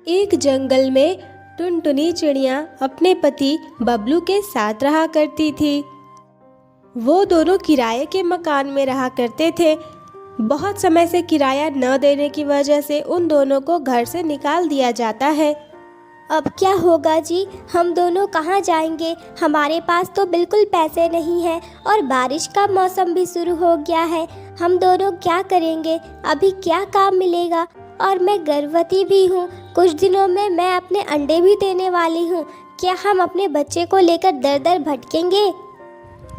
एक जंगल में टुनटुनी चिड़िया अपने पति बबलू के साथ रहा करती थी। वो दोनों किराए के मकान में रहा करते थे। बहुत समय से किराया न देने की वजह से उन दोनों को घर से निकाल दिया जाता है। अब क्या होगा जी, हम दोनों कहाँ जाएंगे? हमारे पास तो बिल्कुल पैसे नहीं हैं और बारिश का मौसम भी शुरू हो गया है। हम दोनों क्या करेंगे? अभी क्या काम मिलेगा? और मैं गर्भवती भी हूँ। कुछ दिनों में मैं अपने अंडे भी देने वाली हूँ। क्या हम अपने बच्चे को लेकर दर दर भटकेंगे?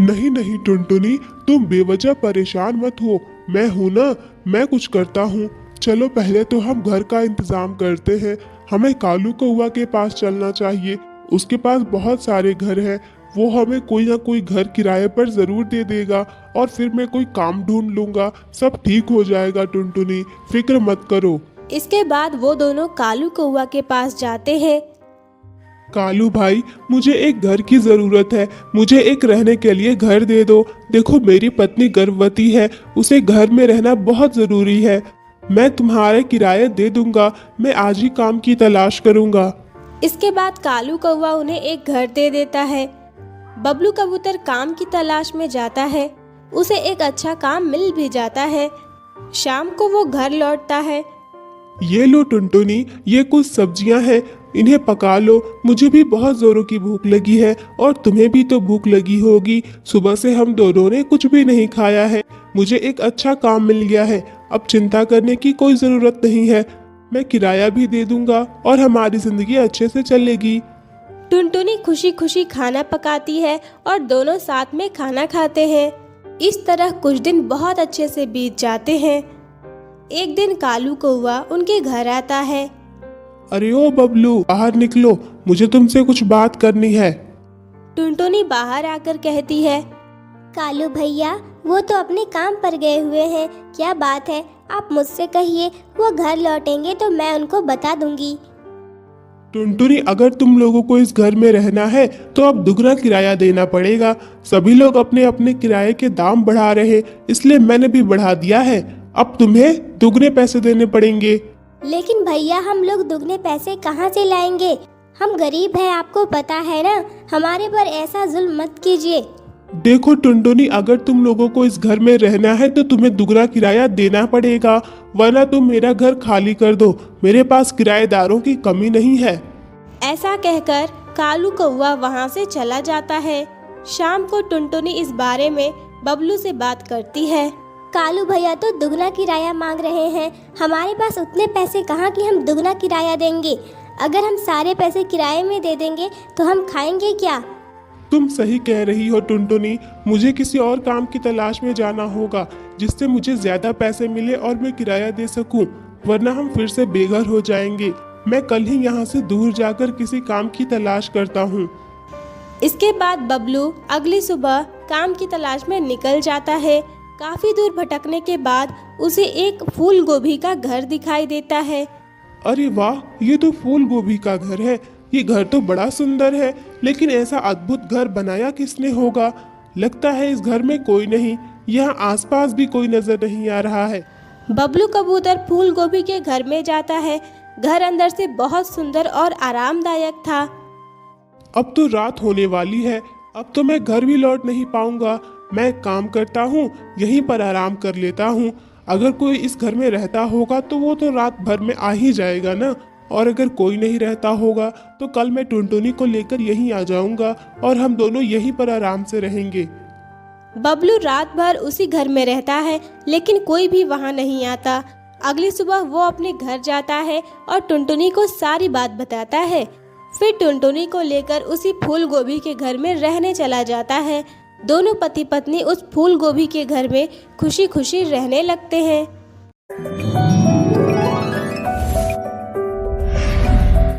नहीं नहीं टुनटुनी, तुम बेवजह परेशान मत हो। मैं हूँ ना, मैं कुछ करता हूँ। चलो पहले तो हम घर का इंतजाम करते हैं। हमें कालू कौवा के पास चलना चाहिए। उसके पास बहुत सारे घर हैं। वो हमें कोई ना कोई घर किराए पर जरूर दे देगा और फिर मैं कोई काम ढूंढ लूंगा। सब ठीक हो जाएगा टुनटुनी, फिक्र मत करो। इसके बाद वो दोनों कालू कौवा के पास जाते हैं। कालू भाई, मुझे एक घर की जरूरत है। मुझे एक रहने के लिए घर दे दो। देखो मेरी पत्नी गर्भवती है, उसे घर में रहना बहुत जरूरी है। मैं तुम्हारे किराया दे दूंगा। मैं आज ही काम की तलाश करूंगा। इसके बाद कालू कौवा उन्हें एक घर दे देता है। बबलू कबूतर काम की तलाश में जाता है। उसे एक अच्छा काम मिल भी जाता है। शाम को वो घर लौटता है। ये लो टुनटुनी, ये कुछ सब्जियां हैं, इन्हें पका लो। मुझे भी बहुत जोरों की भूख लगी है और तुम्हें भी तो भूख लगी होगी। सुबह से हम दोनों ने कुछ भी नहीं खाया है। मुझे एक अच्छा काम मिल गया है। अब चिंता करने की कोई जरूरत नहीं है। मैं किराया भी दे दूंगा और हमारी जिंदगी अच्छे से चलेगी। टुनटुनी खुशी खुशी खाना पकाती है और दोनों साथ में खाना खाते हैं। इस तरह कुछ दिन बहुत अच्छे से बीत जाते हैं। एक दिन कालू कौवा उनके घर आता है। अरे ओ बबलू, बाहर निकलो, मुझे तुमसे कुछ बात करनी है। टुनटुनी बाहर आकर कहती है, कालू भैया, वो तो अपने काम पर गए हुए हैं। क्या बात है? आप मुझसे कहिए। वो घर लौटेंगे तो मैं उनको बता दूंगी। टुनटुनी, अगर तुम लोगों को इस घर में रहना है तो अब दुगना किराया देना पड़ेगा। सभी लोग अपने अपने किराए के दाम बढ़ा रहे, इसलिए मैंने भी बढ़ा दिया है। अब तुम्हें दुगने पैसे देने पड़ेंगे। लेकिन भैया, हम लोग दुगने पैसे कहाँ से लाएंगे? हम गरीब हैं, आपको पता है ना। हमारे पर ऐसा जुल्म मत कीजिए। देखो टुनटुनी, अगर तुम लोगों को इस घर में रहना है तो तुम्हें दुगना किराया देना पड़ेगा, वरना तुम मेरा घर खाली कर दो। मेरे पास किराएदारों की कमी नहीं है। ऐसा कहकर कालू कौवा वहाँ से चला जाता है। शाम को टुनटुनी इस बारे में बबलू से बात करती है। कालू भैया तो दुगना किराया मांग रहे हैं। हमारे पास उतने पैसे कहाँ कि हम दुगना किराया देंगे। अगर हम सारे पैसे किराए में दे देंगे तो हम खाएंगे क्या? तुम सही कह रही हो टुनटुनी। मुझे किसी और काम की तलाश में जाना होगा जिससे मुझे ज्यादा पैसे मिले और मैं किराया दे सकूं, वरना हम फिर से बेघर हो जाएंगे। मैं कल ही यहाँ से दूर जाकर किसी काम की तलाश करता हूँ। इसके बाद बबलू अगली सुबह काम की तलाश में निकल जाता है। काफी दूर भटकने के बाद उसे एक फूल गोभी का घर दिखाई देता है। अरे वाह, ये तो फूल गोभी का घर है। ये घर तो बड़ा सुंदर है, लेकिन ऐसा अद्भुत घर बनाया किसने होगा? लगता है इस घर में कोई नहीं। यहाँ आसपास भी कोई नजर नहीं आ रहा है। बबलू कबूतर फूल गोभी के घर में जाता है। घर अंदर से बहुत सुंदर और आरामदायक था। अब तो रात होने वाली है। अब तो मैं घर भी लौट नहीं पाऊंगा। मैं काम करता हूँ, यहीं पर आराम कर लेता हूँ। अगर कोई इस घर में रहता होगा तो वो तो रात भर में आ ही जाएगा ना। और अगर कोई नहीं रहता होगा तो कल मैं टुनटुनी को लेकर यहीं आ जाऊंगा और हम दोनों यहीं पर आराम से रहेंगे। बबलू रात भर उसी घर में रहता है, लेकिन कोई भी वहाँ नहीं आता। अगली सुबह वो अपने घर जाता है और टुनटुनी को सारी बात बताता है। फिर टुनटुनी को लेकर उसी फूल गोभी के घर में रहने चला जाता है। दोनों पति पत्नी उस फूल गोभी के घर में खुशी खुशी रहने लगते हैं।